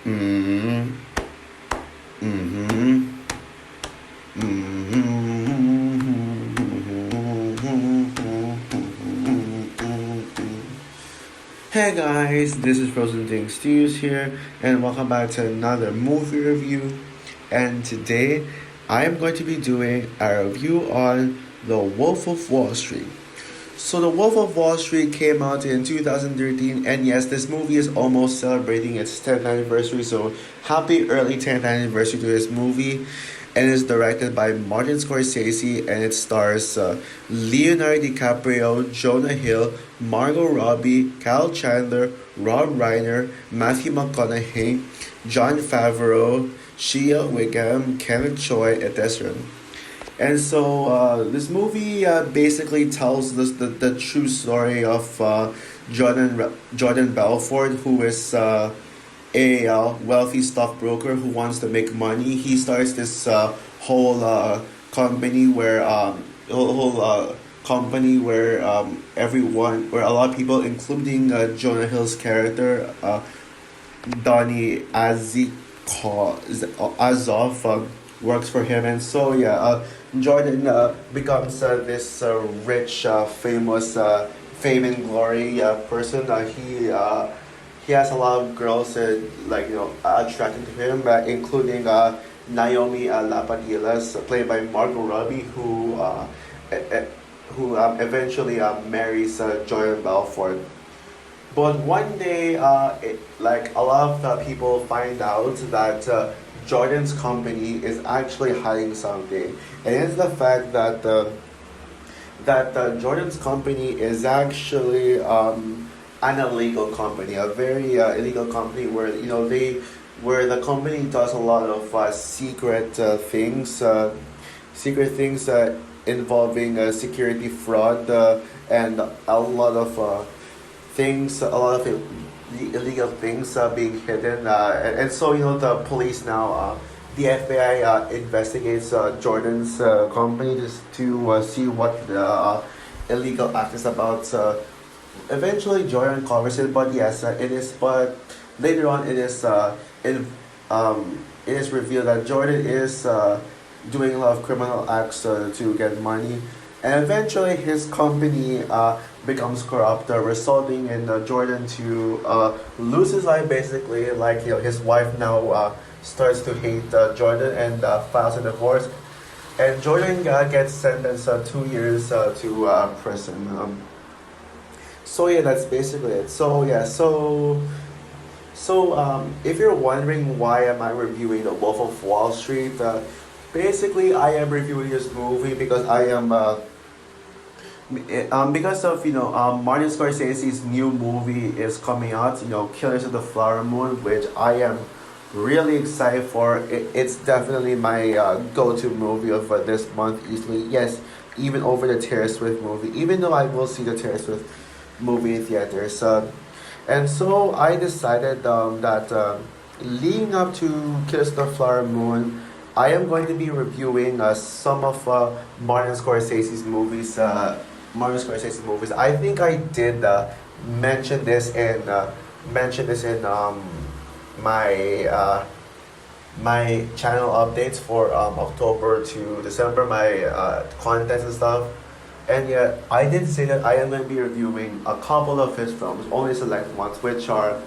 Mm-hmm. Mm-hmm. Hey guys, this is Frozen Things Studios here, and welcome back to another movie review. And today, I am going to be doing a review on The Wolf of Wall Street. So, The Wolf of Wall Street came out in 2013, and yes, this movie is almost celebrating its 10th anniversary. So, happy early 10th anniversary to this movie. And it's directed by Martin Scorsese, and it stars Leonardo DiCaprio, Jonah Hill, Margot Robbie, Kyle Chandler, Rob Reiner, Matthew McConaughey, Jon Favreau, Shia Wiggum, Kenneth Choi, etc. And so this movie basically tells the true story of Jordan Belfort, who is a wealthy stockbroker who wants to make money. He starts this whole company where company where everyone, where a lot of people, including Jonah Hill's character, Donny Azov, works for him. And so yeah, Jordan becomes this rich, famous, fame and glory person. He has a lot of girls attracted to him, including Naomi Lapadilas, played by Margot Robbie, who eventually marries Jordan Belfort. But one day, like a lot of people find out that Jordan's company is actually hiding something, and it's the fact that Jordan's company is actually an illegal company, a very illegal company where where the company does a lot of secret things involving security fraud and a lot of a lot of illegal things being hidden, and so the police now. The FBI investigates Jordan's company just to see what the illegal act is about. Eventually, Jordan covers it, but yes, it is. But later on, it is revealed that Jordan is doing a lot of criminal acts to get money, and eventually his company becomes corrupt, resulting in Jordan to lose his life. Basically, like his wife now starts to hate Jordan and files a divorce, and Jordan gets sentenced 2 years to prison. So yeah, that's basically it. So yeah, if you're wondering why am I reviewing The Wolf of Wall Street, basically I am reviewing this movie because I am because of Martin Scorsese's new movie is coming out. Killers of the Flower Moon, which I am really excited for. It's definitely my go-to movie of this month easily. Yes, even over the Taylor Swift movie. Even though I will see the Taylor Swift movie in theaters. And so I decided that leading up to Kiss the Flower Moon, I am going to be reviewing some of Martin Scorsese's movies. I think I did mention this in my my channel updates for October to December, my contents and stuff. And yet, I did say that I am going to be reviewing a couple of his films, only select ones, which are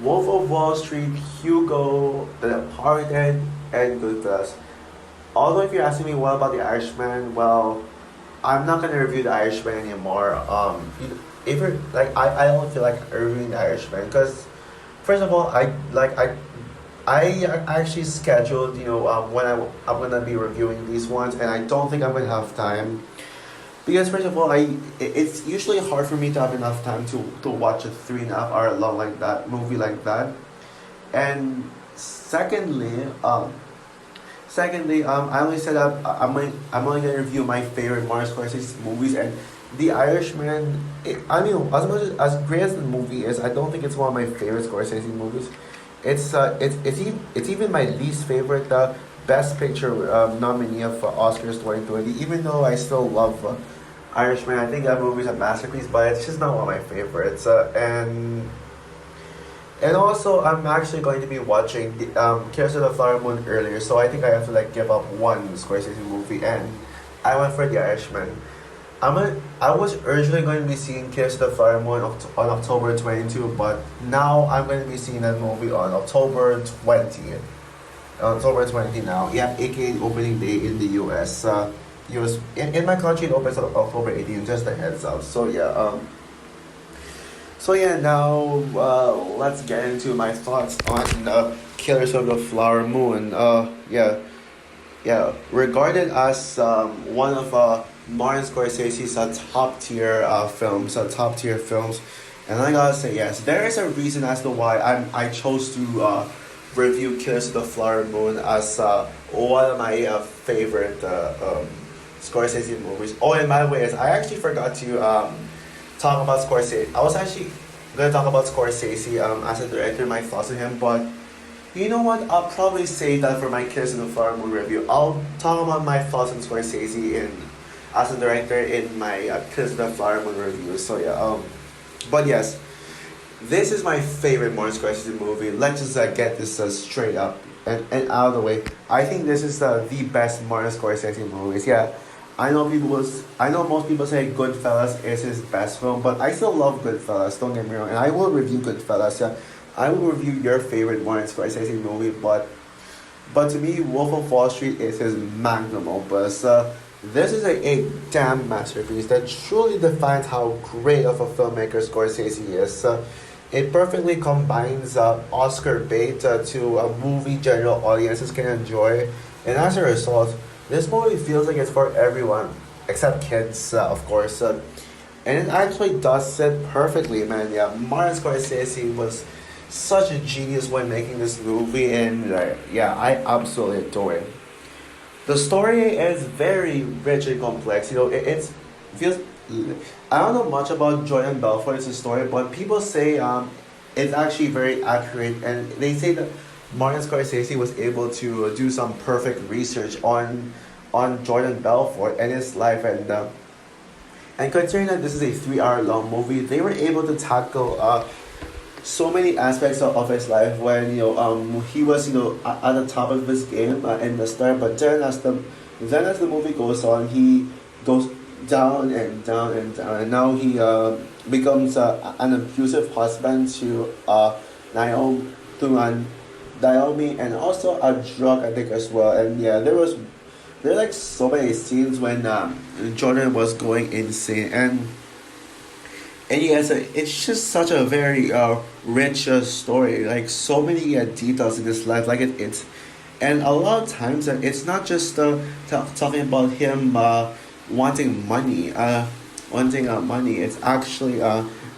Wolf of Wall Street, Hugo, The Departed, and Goodfellas. Although, if you're asking me what about The Irishman, well, I'm not going to review The Irishman anymore. If you're like, I don't feel like reviewing The Irishman because, first of all, I actually scheduled when I'm gonna be reviewing these ones, and I don't think I'm gonna have time. Because first of all, it's usually hard for me to have enough time to watch a 3.5 hour long like that movie like that, and I only said I'm only gonna review my favorite Martin Scorsese movies, and The Irishman. I mean, as much as great as the movie is, I don't think it's one of my favorite Scorsese movies. It's even my least favorite. Best Picture nominee of Oscars 2020. Even though I still love Irishman, I think that movie is a masterpiece, but it's just not one of my favorites. And also, I'm actually going to be watching the Killers of the Flower Moon earlier, so I think I have to like give up one Scorsese movie, and I went for The Irishman. I was originally going to be seeing Killers of the Flower Moon on October 22, but now I'm going to be seeing that movie on October 20th. October 20 now, yeah, aka opening day in the US. US in my country it opens on October 18th, just a heads up. So yeah, now let's get into my thoughts on Killers of the Flower Moon. Yeah, regarded as one of Martin Scorsese's top tier films, and I gotta say yes, there is a reason as to why I chose to review Killers of the Flower Moon as one of my favorite Scorsese movies. Oh, and by the way, I actually forgot to talk about Scorsese. I was actually gonna talk about Scorsese as a director, my thoughts on him, but you know what? I'll probably save that for my Kiss in the Flower Moon review. I'll talk about my thoughts on Scorsese in as a director in my Kiss in the Flower Moon review. So yeah, but yes, this is my favorite Martin Scorsese movie. Let's just get this straight up and out of the way. I think this is the best Martin Scorsese movies. Yeah, I know most people say Goodfellas is his best film, but I still love Goodfellas. Don't get me wrong, and I will review Goodfellas. Yeah, I will review your favorite Martin Scorsese movie, but to me, Wolf of Wall Street is his magnum opus. This is a damn masterpiece that truly defines how great of a filmmaker Scorsese is. It perfectly combines Oscar bait to a movie general audiences can enjoy, and as a result, this movie feels like it's for everyone, except kids, of course. And it actually does it perfectly, man. Yeah, Martin Scorsese was such a genius when making this movie, and yeah, I absolutely adore it. The story is very rich and complex. You know, it's feels. I don't know much about Jordan Belfort's story, but people say it's actually very accurate, and they say that Martin Scorsese was able to do some perfect research on Jordan Belfort and his life, and considering that this is a 3 hour long movie, they were able to tackle so many aspects of his life when he was at the top of his game in the start, but then as the movie goes on, he goes down and down and down, and now he becomes an abusive husband to Naomi Naomi, and also a drug addict as well. And yeah, there are like so many scenes when Jordan was going insane, and yes, it's just such a very rich story. Like so many details in his life. Like it's, and a lot of times it's not just talking about him wanting money, money. It's actually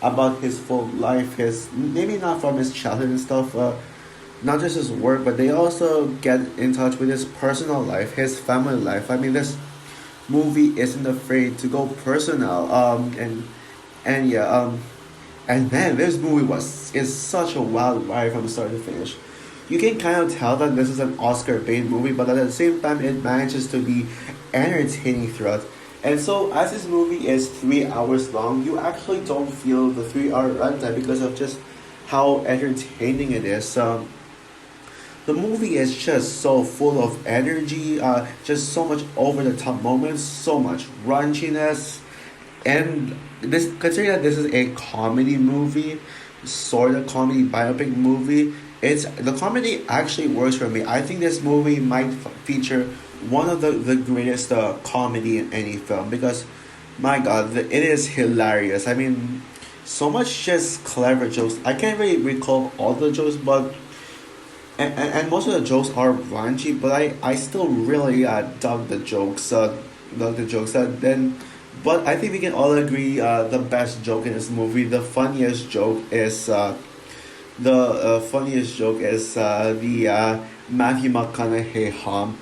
about his full life. His maybe not from his childhood and stuff. Not just his work, but they also get in touch with his personal life, his family life. I mean, this movie isn't afraid to go personal. And yeah, and man, this movie is such a wild ride from start to finish. You can kind of tell that this is an Oscar bait movie, but at the same time, it manages to be entertaining throughout. And so, as this movie is 3 hours long, you actually don't feel the 3 hour runtime because of just how entertaining it is. The movie is just so full of energy, just so much over the top moments, so much raunchiness, and this considering that this is a comedy movie, sort of comedy biopic movie, it's the comedy actually works for me. I think this movie might feature one of the greatest comedy in any film because, my God, it is hilarious. I mean, so much just clever jokes. I can't really recall all the jokes, but and most of the jokes are raunchy, but I still really dug the jokes. Dug the jokes. But I think we can all agree the best joke in this movie, the funniest joke is the Matthew McConaughey hum.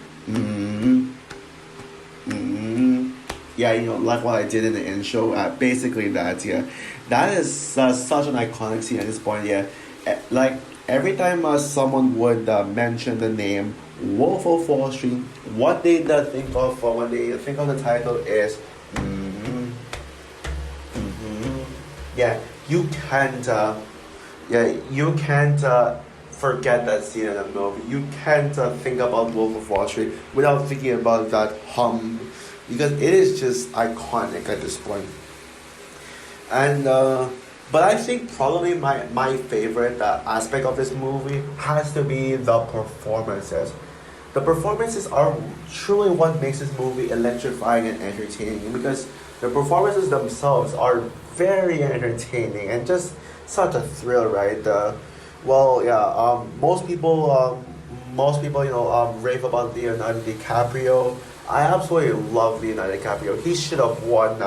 Yeah, like what I did in the intro. Basically that. Yeah, that is such an iconic scene at this point. Yeah, like every time someone would mention the name Wolf of Wall Street, what they think of when they think of the title is. Yeah, you can't Yeah, you can't forget that scene in the movie. You can't think about Wolf of Wall Street without thinking about that hum, because it is just iconic at this point. And but I think probably my favorite aspect of this movie has to be the performances. The performances are truly what makes this movie electrifying and entertaining, because the performances themselves are very entertaining and just such a thrill, right? Well, yeah. Most people, rave about Leonardo DiCaprio. I absolutely love Leonardo DiCaprio. He should have won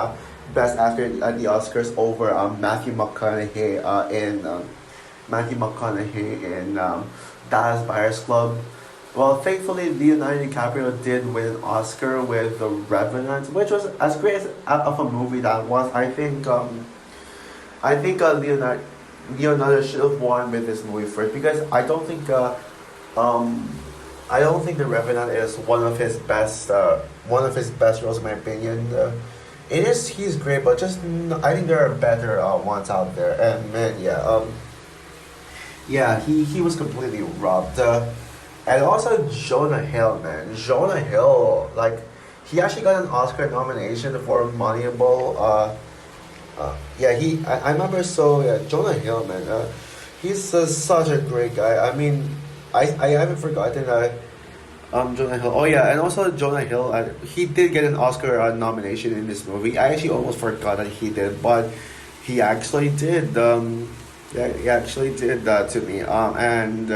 Best Actor at the Oscars over Matthew McConaughey in Dallas Buyers Club. Well, thankfully, Leonardo DiCaprio did win an Oscar with The Revenant, which was as great as, of a movie that was. I think Leonardo should have won with this movie first, because um, I don't think The Revenant is one of his best roles in my opinion. It is he's great, but I think there are better ones out there. And man, yeah, he was completely robbed. And also Jonah Hill, man. Jonah Hill, like, he actually got an Oscar nomination for Moneyball. I remember. So yeah, Jonah Hill, man. He's such a great guy. I mean, I haven't forgotten Jonah Hill. Oh yeah, and also Jonah Hill. He did get an Oscar nomination in this movie. I actually almost forgot that he did, but he actually did. Yeah, he actually did that to me. And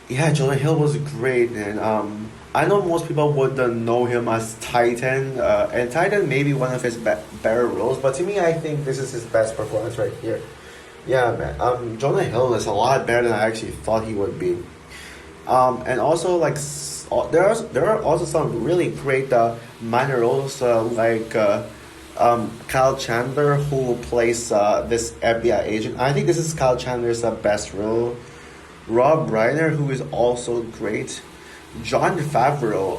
yeah, Jonah Hill was great, and I know most people would know him as Titan, and Titan may be one of his better roles, but to me, I think this is his best performance right here. Yeah, man. Jonah Hill is a lot better than I actually thought he would be. And also, like, there are also some really great minor roles, Kyle Chandler, who plays this FBI agent. I think this is Kyle Chandler's best role. Rob Reiner, who is also great. John Favreau,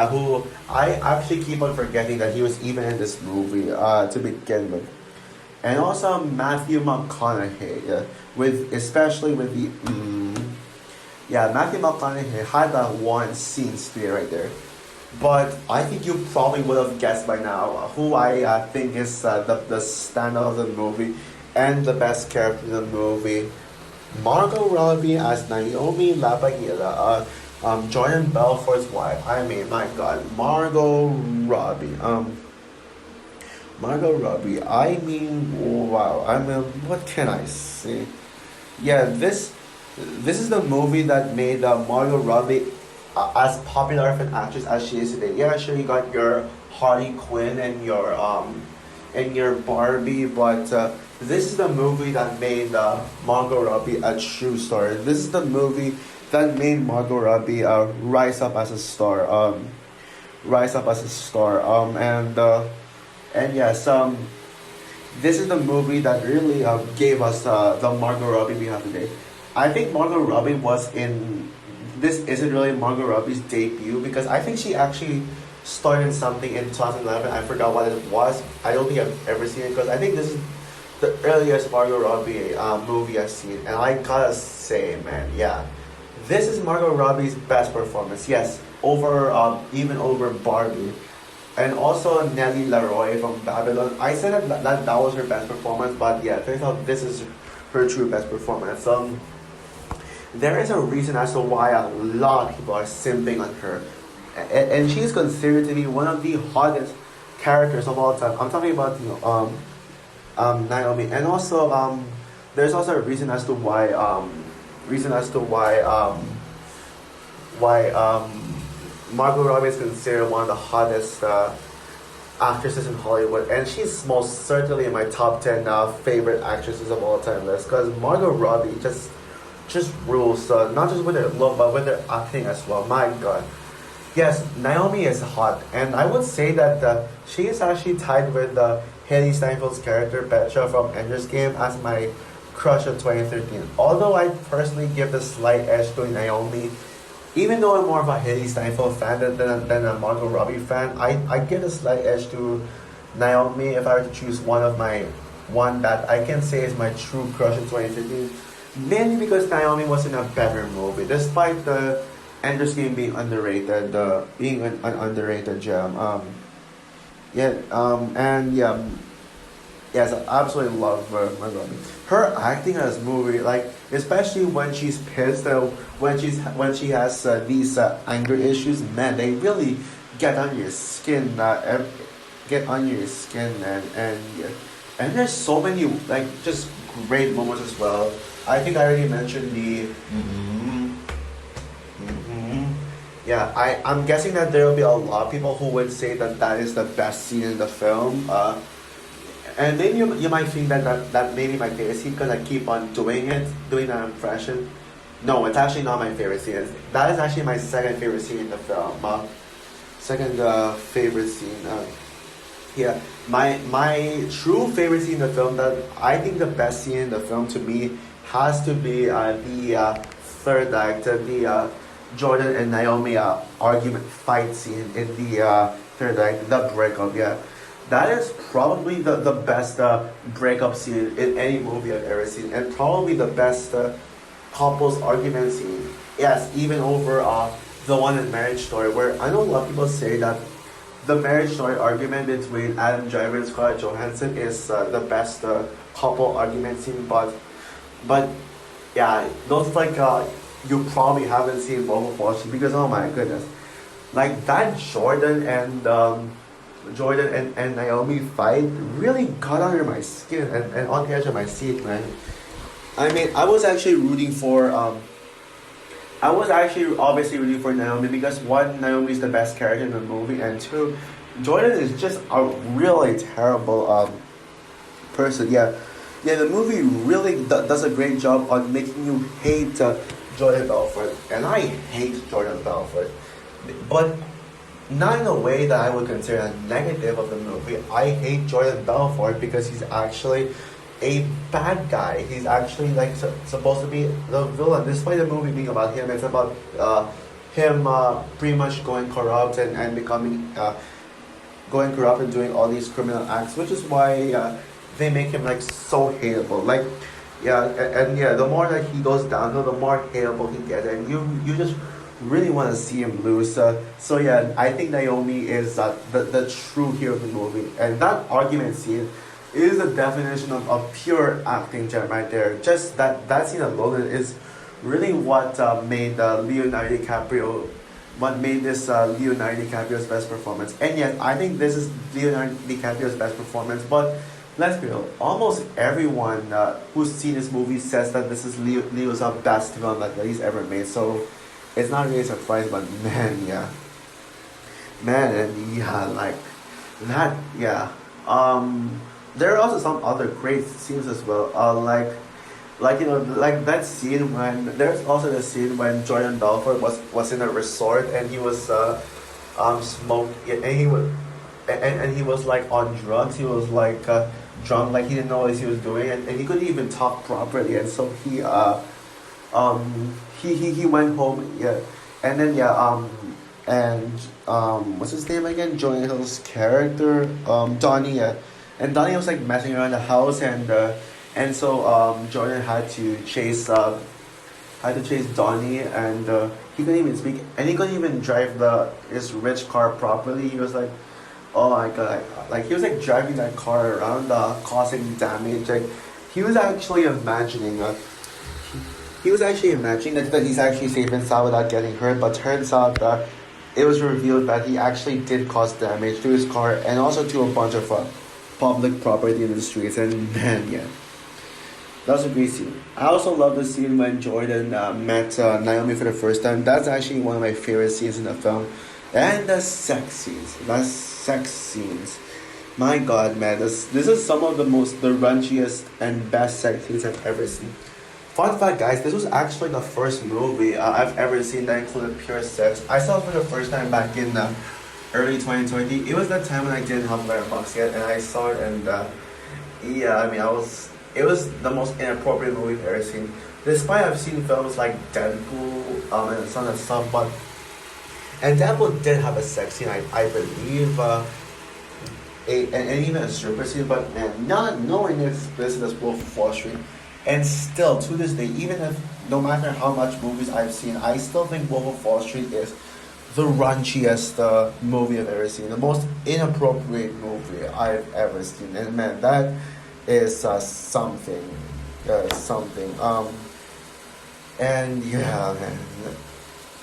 who I actually keep on forgetting that he was even in this movie to begin with. And also Matthew McConaughey, with especially with the Matthew McConaughey had that one scene straight right there. But I think you probably would have guessed by now who I think is the standout of the movie and the best character in the movie. Margot Robbie as Naomi LaBagheera, Jordan Belfort's wife. I mean, my God, Margot Robbie. Margot Robbie. I mean, wow. I mean, what can I say? Yeah, this is the movie that made Margot Robbie as popular of an actress as she is today. Yeah, sure, you got your Harley Quinn and your Barbie, but this is the movie that made Margot Robbie a true star. This is the movie that made Margot Robbie rise up as a star. Rise up as a star. And yes, this is the movie that really gave us the Margot Robbie we have today. I think Margot Robbie was in. This isn't really Margot Robbie's debut, because I think she actually started something in 2011. I forgot what it was. I don't think I've ever seen it, because I think this is the earliest Margot Robbie movie I've seen. And I gotta say, man, yeah, this is Margot Robbie's best performance. Yes, over even over Barbie. And also Nellie Leroy from Babylon. I said that was her best performance, but yeah, turns out this is her true best performance. There is a reason as to why a lot of people are simping on her, and she's considered to be one of the hottest characters of all time. I'm talking about Naomi, and also there's also a reason as to why Margot Robbie is considered one of the hottest actresses in Hollywood, and she's most certainly in my top 10 favorite actresses of all time list, because Margot Robbie just rules, not just with her look, but with her acting as well. My God. Yes, Naomi is hot, and I would say that she is actually tied with Haley Steinfeld's character Petra from Ender's Game as my crush of 2013. Although I personally give the slight edge to Naomi, even though I'm more of a Haley Steinfeld fan than a Margot Robbie fan, I give a slight edge to Naomi if I were to choose one of my one that I can say is my true crush in 2015. Mainly because Naomi was in a better movie, despite the Ender's Game being underrated, being an underrated gem. And yeah, yes, I absolutely love Margot Robbie. Her acting in this movie, like especially when she's pissed, when she has these anger issues, man, they really get on your skin. Get on your skin, and yeah. And there's so many like just great moments as well. I think I already mentioned the. Yeah, I'm guessing that there will be a lot of people who would say that that is the best scene in the film. And maybe you might think that maybe my favorite scene because I keep on doing that impression. No, it's actually not my favorite scene. That is actually my second favorite scene in the film. Second favorite scene. Yeah, my true favorite scene in the film, that I think the best scene in the film to me has to be the third act, the Jordan and Naomi argument fight scene in the third act, the breakup. Yeah, that is probably the best breakup scene in any movie I've ever seen, and probably the best couples argument scene. Yes, even over the one in Marriage Story, where I know a lot of people say that the Marriage Story argument between Adam Driver and Scarlett Johansson is the best couple argument scene, but yeah, those like you probably haven't seen both of us because oh my goodness, like that Jordan and Naomi fight really got under my skin and on the edge of my seat, man. I mean, I was actually obviously rooting for Naomi because one, Naomi is the best character in the movie, and two, Jordan is just a really terrible person. Yeah, yeah. The movie really does a great job on making you hate Jordan Belfort, and I hate Jordan Belfort, but not in a way that I would consider a negative of the movie. I hate Jordan Belfort because he's actually a bad guy. He's actually like supposed to be the villain. Despite the movie being about him, it's about him pretty much going corrupt and becoming going corrupt and doing all these criminal acts, which is why they make him like so hateable. Like yeah, and yeah, the more that he goes downhill, the more hateable he gets, and you just really want to see him lose. So yeah, I think Naomi is the true hero of the movie, and that argument scene is the definition of pure acting gem right there. Just that scene alone is really what made Leonardo DiCaprio, what made this Leonardo DiCaprio's best performance. And yet, I think this is Leonardo DiCaprio's best performance. But let's be real, almost everyone who's seen this movie says that this is Leo's best film that he's ever made. So it's not really a surprise, but and yeah, like that, yeah. There are also some other great scenes as well. Like you know, like that scene when there's also the scene when Jordan Belfort was in a resort and he was smoke and he was like on drugs. He was like drunk, like he didn't know what he was doing, and he couldn't even talk properly. And so he went home, yeah, and then what's his name again? Jonah Hill's character, Donnie, yeah. And Donnie was like messing around the house, and so Jordan had to chase Donnie, and he couldn't even speak, and he couldn't even drive his rich car properly. He was like, oh my god, like he was like driving that car around, causing damage. Like he was actually imagining, that he's actually safe and sound without getting hurt, but turns out that it was revealed that he actually did cause damage to his car and also to a bunch of public property in the streets. And man, yeah, that was a great scene. I also love the scene when Jordan met Naomi for the first time. That's actually one of my favorite scenes in the film. And the sex scenes. My god, man, this is some of the raunchiest and best sex scenes I've ever seen. Fun fact, guys, this was actually the first movie I've ever seen that included pure sex. I saw it for the first time back in early 2020. It was that time when I didn't have Letterboxd yet, and I saw it, and yeah, I mean, it was the most inappropriate movie I've ever seen. Despite I've seen films like Deadpool and some other stuff, and Deadpool did have a sex scene, I believe. and even a super scene, but man, not knowing it's this as Wolf of Wall Street, and still to this day, even if no matter how much movies I've seen, I still think Wolf of Wall Street is the raunchiest movie I've ever seen, the most inappropriate movie I've ever seen, and man, that is something, something. And yeah, man.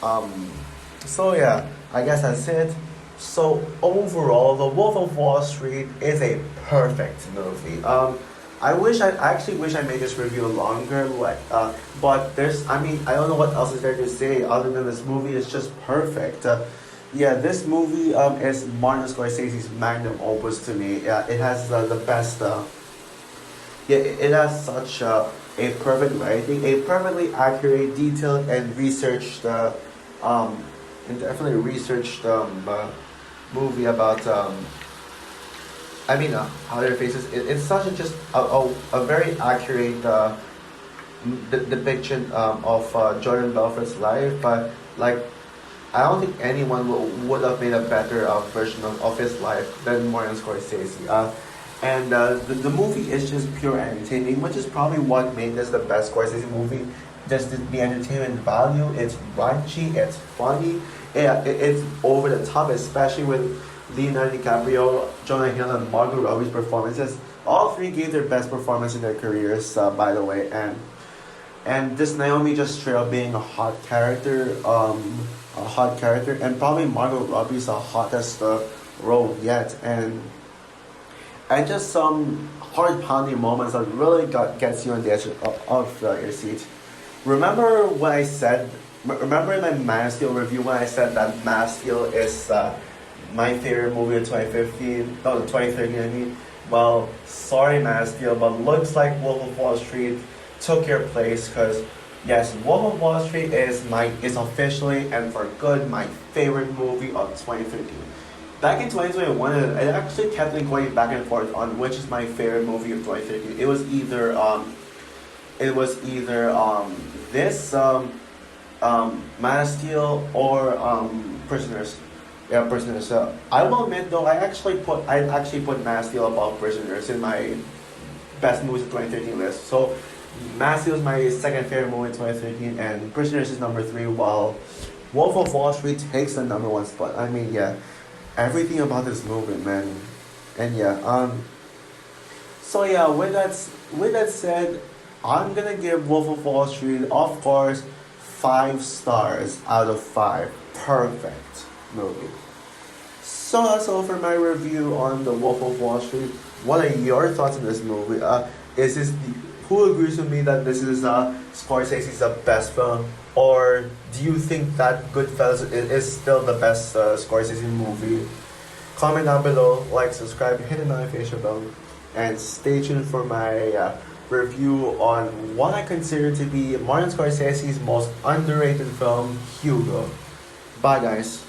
Um, so yeah, I guess that's it. So overall, The Wolf of Wall Street is a perfect movie. I actually wish I made this review longer, but I mean, I don't know what else is there to say other than this movie is just perfect. Yeah, this movie is Martin Scorsese's magnum opus to me. Yeah, it has the best. Yeah, it has such a perfect writing, a perfectly accurate, detailed, and researched, um, and definitely researched movie about I mean, how their faces. It's such a just a very accurate depiction of Jordan Belfort's life, but like I don't think anyone would have made a better version of his life than Martin Scorsese. And the movie is just pure entertaining, which is probably what made this the best Scorsese movie. Just the entertainment value. It's raunchy, it's funny, it's over the top, especially with Leonardo DiCaprio, Jonah Hill, and Margot Robbie's performances. All three gave their best performance in their careers, by the way, and this Naomi just straight up being a hot character, and probably Margot Robbie's the hottest role yet, and just some heart pounding moments that really gets you on the edge of your seat. Remember what I said? Remember in my Man of Steel review when I said that Man of Steel is my favorite movie of 2015? No, 2013. I mean, well, sorry, Man of Steel, but looks like Wolf of Wall Street took your place because yes, Wolf of Wall Street is officially and for good my favorite movie of 2013. Back in 2021, I actually kept going back and forth on which is my favorite movie of 2013. It was either this Man of Steel or Prisoners. Yeah, Prisoners. So I will admit though, I actually put Man of Steel above Prisoners in my best movies of 2013 list. So Man of Steel is my second favorite movie in 2013, and Prisoners is number 3, while Wolf of Wall Street takes the number 1 spot. I mean, yeah, everything about this movie, man, and yeah, So yeah, with that said, I'm gonna give Wolf of Wall Street, of course, 5 stars out of 5. Perfect movie. So that's all for my review on The Wolf of Wall Street. What are your thoughts on this movie? Who agrees with me that this is Scorsese's best film, or do you think that Goodfellas is still the best Scorsese movie? Comment down below, like, subscribe, hit the notification bell, and stay tuned for my review on what I consider to be Martin Scorsese's most underrated film, Hugo. Bye, guys.